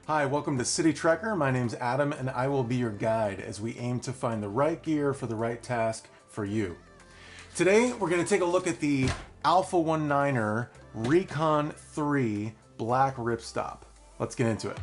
Hi, welcome to City Trekker. My name's Adam and I will be your guide as we aim to find the right gear for the right task for you. Today we're going to take a look at the Alpha 1 NINER Recon 3 black ripstop. Let's get into it.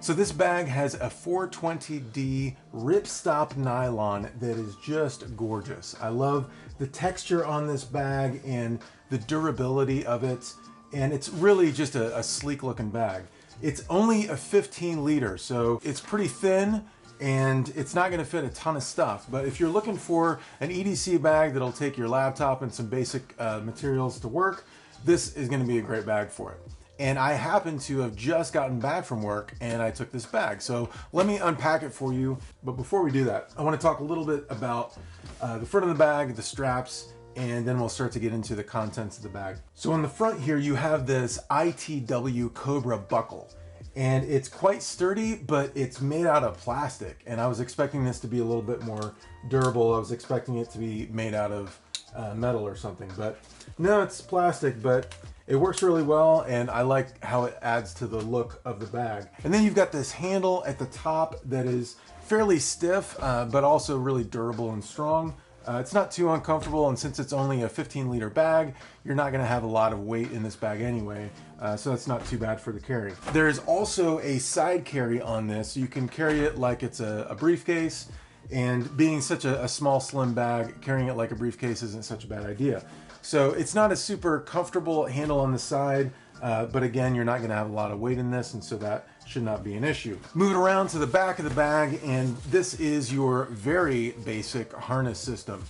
So this bag has a 420D ripstop nylon that is just gorgeous. I love the texture on this bag and the durability of it, and it's really just a sleek looking bag. It's only a 15 liter, so it's pretty thin and it's not gonna fit a ton of stuff. But if you're looking for an EDC bag that'll take your laptop and some basic materials to work, this is gonna be a great bag for it. And I happen to have just gotten back from work and I took this bag. So let me unpack it for you. But before we do that, I want to talk a little bit about the front of the bag, the straps, and then we'll start to get into the contents of the bag. So on the front here, you have this ITW Cobra buckle. And it's quite sturdy, but it's made out of plastic. And I was expecting this to be a little bit more durable. I was expecting it to be made out of metal or something. But no, it's plastic, but it works really well, and I like how it adds to the look of the bag. And then you've got this handle at the top that is fairly stiff, but also really durable and strong. It's not too uncomfortable, and since it's only a 15 liter bag, you're not gonna have a lot of weight in this bag anyway, so that's not too bad for the carry. There is also a side carry on this, so you can carry it like it's a briefcase, and being such a small, slim bag, carrying it like a briefcase isn't such a bad idea. So it's not a super comfortable handle on the side, but again, you're not gonna have a lot of weight in this, and so that should not be an issue. Moving around to the back of the bag, and this is your very basic harness system.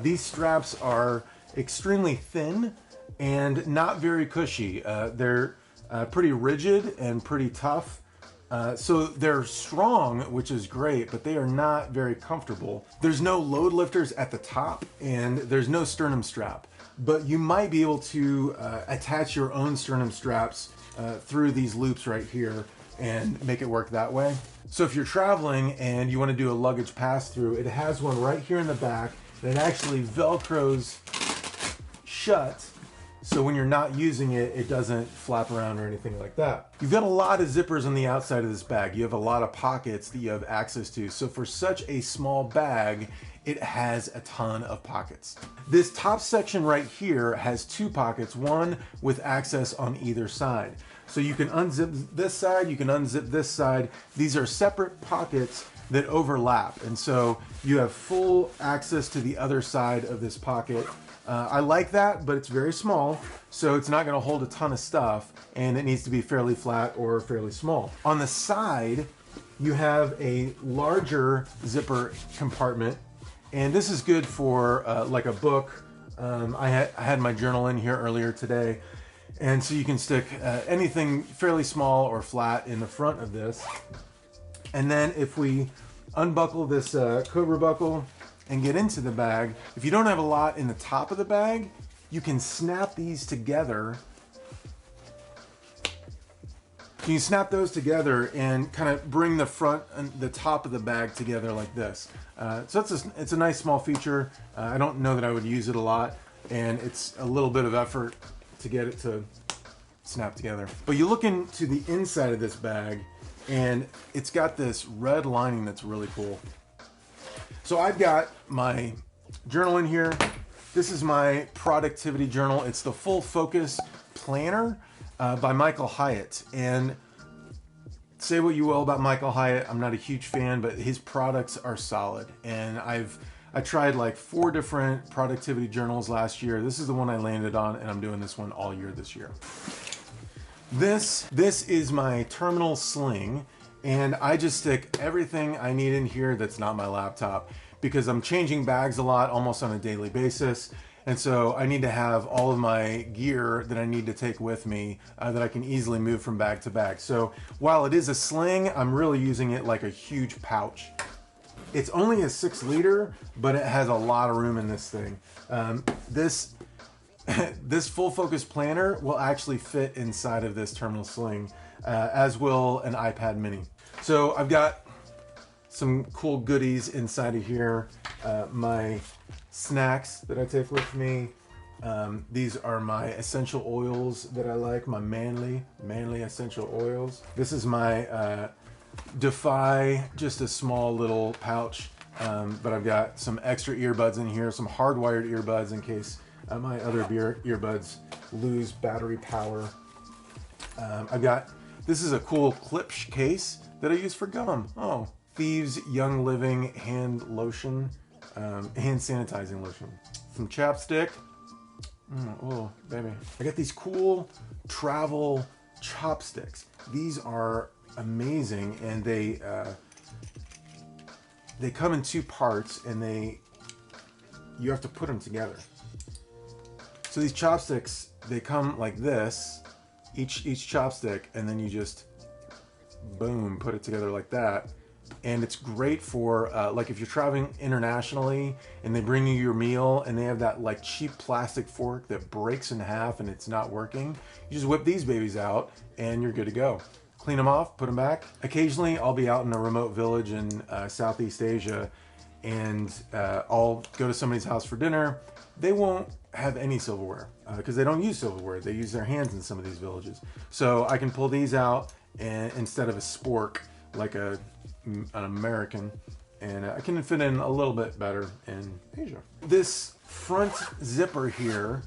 These straps are extremely thin and not very cushy. They're pretty rigid and pretty tough. So they're strong, which is great, but they are not very comfortable. There's no load lifters at the top, and there's no sternum strap. But you might be able to attach your own sternum straps through these loops right here and make it work that way. So if you're traveling and you want to do a luggage pass-through, it has one right here in the back that actually Velcros shut. So when you're not using it, it doesn't flap around or anything like that. You've got a lot of zippers on the outside of this bag. You have a lot of pockets that you have access to. So for such a small bag, it has a ton of pockets. This top section right here has two pockets, one with access on either side. So you can unzip this side, you can unzip this side. These are separate pockets that overlap. And so you have full access to the other side of this pocket. I like that, but it's very small, so it's not gonna hold a ton of stuff, and it needs to be fairly flat or fairly small. On the side, you have a larger zipper compartment, and this is good for like a book. I had my journal in here earlier today, and so you can stick anything fairly small or flat in the front of this. And then if we unbuckle this Cobra buckle and get into the bag, if you don't have a lot in the top of the bag, you can snap these together. You can snap those together and kind of bring the front and the top of the bag together like this. So it's a nice small feature. I don't know that I would use it a lot, and it's a little bit of effort to get it to snap together. But you look into the inside of this bag, and it's got this red lining that's really cool. So I've got my journal in here. This is my productivity journal. It's the Full Focus Planner by Michael Hyatt. And say what you will about Michael Hyatt, I'm not a huge fan, but his products are solid. And I tried like 4 different productivity journals last year. This is the one I landed on, and I'm doing this one all year this year. This is my terminal sling. And I just stick everything I need in here that's not my laptop, because I'm changing bags a lot, almost on a daily basis. And so I need to have all of my gear that I need to take with me that I can easily move from bag to bag. So while it is a sling, I'm really using it like a huge pouch. It's only a 6 liter, but it has a lot of room in this thing. This this full focus planner will actually fit inside of this terminal sling, as will an iPad mini. So I've got some cool goodies inside of here. My snacks that I take with me. These are my essential oils that I like, my manly essential oils. This is my DEFY, just a small little pouch, but I've got some extra earbuds in here, some hardwired earbuds in case my other earbuds lose battery power. This is a cool clip case that I use for gum. Oh, Thieves Young Living hand lotion, hand sanitizing lotion. Some chapstick. Oh, baby. I got these cool travel chopsticks. These are amazing, and they come in two parts, and you have to put them together. So these chopsticks, they come like this, each chopstick, and then you just boom, put it together like that. And it's great for like if you're traveling internationally and they bring you your meal and they have that like cheap plastic fork that breaks in half and it's not working, you just whip these babies out and you're good to go. Clean them off, put them back. Occasionally I'll be out in a remote village in Southeast Asia, and I'll go to somebody's house for dinner. They won't have any silverware because they don't use silverware. They use their hands in some of these villages. So I can pull these out, and instead of a spork like an American, and I can fit in a little bit better in Asia. This front zipper here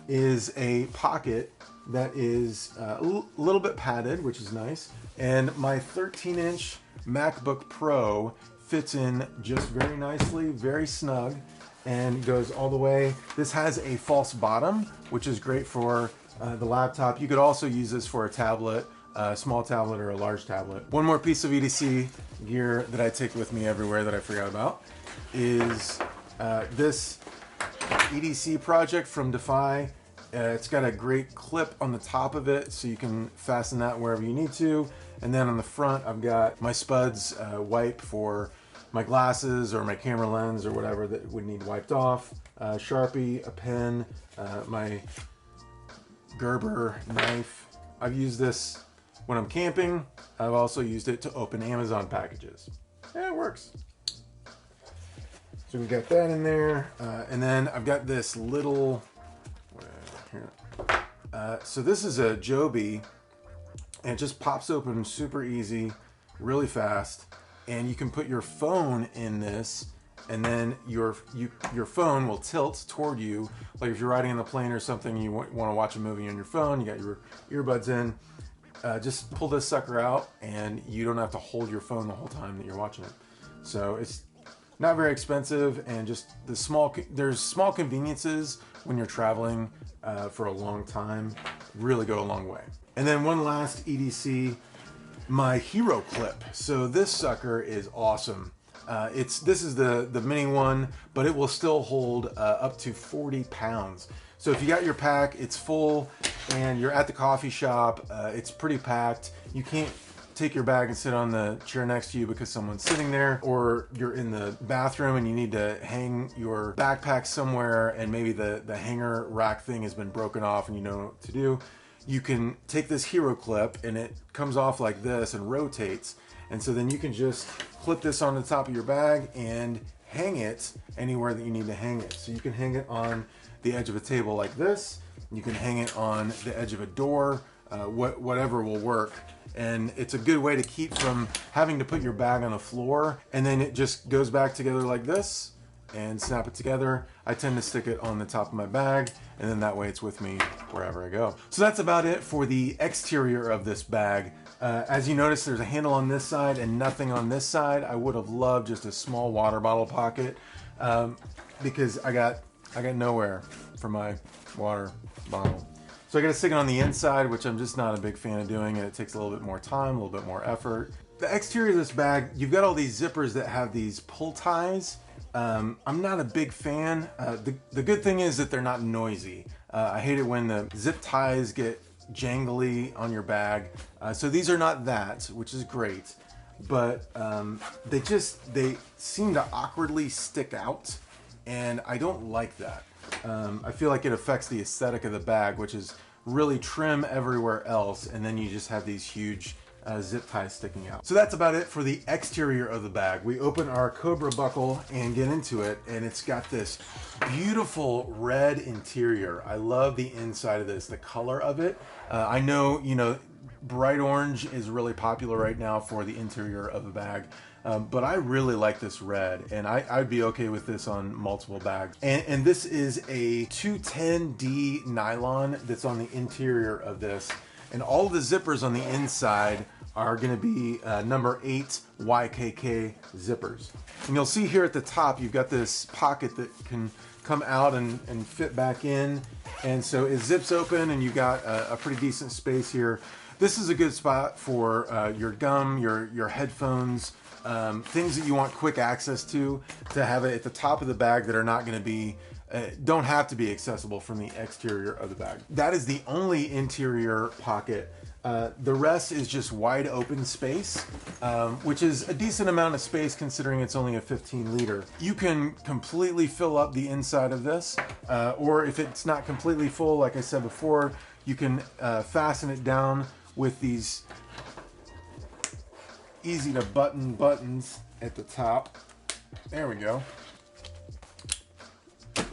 is a pocket that is a little bit padded, which is nice, and my 13-inch MacBook Pro fits in just very nicely, very snug, and goes all the way. This has a false bottom, which is great for the laptop. You could also use this for a tablet, a small tablet or a large tablet. One more piece of EDC gear that I take with me everywhere that I forgot about is this EDC project from DEFY. It's got a great clip on the top of it, so you can fasten that wherever you need to. And then on the front, I've got my Spudz wipe for my glasses or my camera lens or whatever that would need wiped off. Sharpie, a pen, my Gerber knife. I've used this when I'm camping. I've also used it to open Amazon packages. Yeah, it works. So we got that in there. And then I've got this little, so this is a Joby, and it just pops open super easy, really fast. And you can put your phone in this, and then your phone will tilt toward you. Like if you're riding on the plane or something, you want to watch a movie on your phone, you got your earbuds in, just pull this sucker out, and you don't have to hold your phone the whole time that you're watching it. So it's not very expensive, and just there's small conveniences when you're traveling for a long time, really go a long way. And then one last EDC, my HEROCLIP. So this sucker is awesome. This is the mini one, but it will still hold up to 40 pounds. So if you got your pack, it's full, and you're at the coffee shop, it's pretty packed. You can't take your bag and sit on the chair next to you because someone's sitting there, or you're in the bathroom and you need to hang your backpack somewhere, and maybe the hanger rack thing has been broken off and you know what to do. You can take this HEROCLIP, and it comes off like this and rotates, and so then you can just clip this on the top of your bag and hang it anywhere that you need to hang it. So you can hang it on the edge of a table like this, you can hang it on the edge of a door, whatever will work. And it's a good way to keep from having to put your bag on the floor, and then it just goes back together like this and snap it together. I tend to stick it on the top of my bag, and then that way it's with me wherever I go. So that's about it for the exterior of this bag. As you notice, there's a handle on this side and nothing on this side. I would have loved just a small water bottle pocket because I got nowhere for my water bottle. So I got to stick it on the inside, which I'm just not a big fan of doing, and it takes a little bit more time, a little bit more effort. The exterior of this bag, you've got all these zippers that have these pull ties. I'm not a big fan. The good thing is that they're not noisy. I hate it when the zip ties get jangly on your bag. So these are not that, which is great, but they seem to awkwardly stick out, and I don't like that. I feel like it affects the aesthetic of the bag, which is really trim everywhere else, and then you just have these huge zip ties sticking out. So that's about it for the exterior of the bag. We open our Cobra buckle and get into it, and it's got this beautiful red interior. I love the inside of this, the color of it. I know, you know, bright orange is really popular right now for the interior of a bag. But I really like this red, and I'd be okay with this on multiple bags. And this is a 210D nylon that's on the interior of this. And all the zippers on the inside are gonna be number 8 YKK zippers. And you'll see here at the top, you've got this pocket that can come out and fit back in. And so it zips open and you've got a pretty decent space here. This is a good spot for your gum, your headphones, things that you want quick access to have it at the top of the bag that are not going to be, don't have to be accessible from the exterior of the bag. That is the only interior pocket. The rest is just wide open space, which is a decent amount of space considering it's only a 15 liter. You can completely fill up the inside of this, or if it's not completely full, like I said before, you can fasten it down with these easy to button buttons at the top. There we go.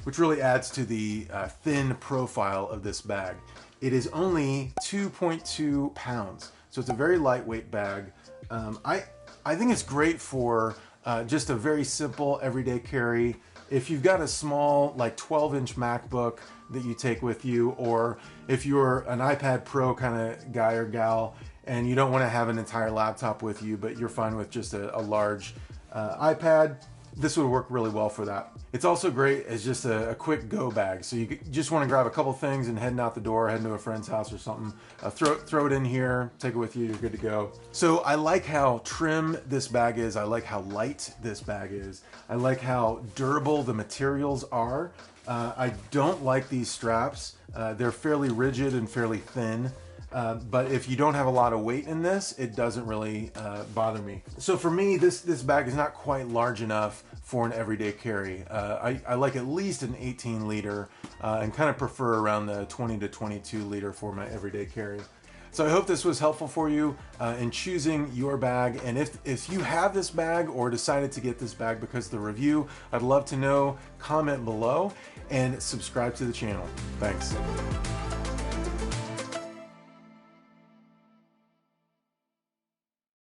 Which really adds to the thin profile of this bag. It is only 2.2 pounds, so it's a very lightweight bag. I think it's great for just a very simple everyday carry. If you've got a small, like 12-inch MacBook that you take with you, or if you're an iPad Pro kind of guy or gal, and you don't want to have an entire laptop with you, but you're fine with just a large iPad, this would work really well for that. It's also great as just a quick go bag. So you just want to grab a couple things and heading out the door, heading to a friend's house or something, throw it in here, take it with you, you're good to go. So I like how trim this bag is. I like how light this bag is. I like how durable the materials are. I don't like these straps. They're fairly rigid and fairly thin. But if you don't have a lot of weight in this, it doesn't really bother me. So for me, this bag is not quite large enough for an everyday carry. I like at least an 18 liter and kind of prefer around the 20 to 22 liter for my everyday carry. So I hope this was helpful for you in choosing your bag. And if you have this bag or decided to get this bag because of the review, I'd love to know. Comment below and subscribe to the channel. Thanks.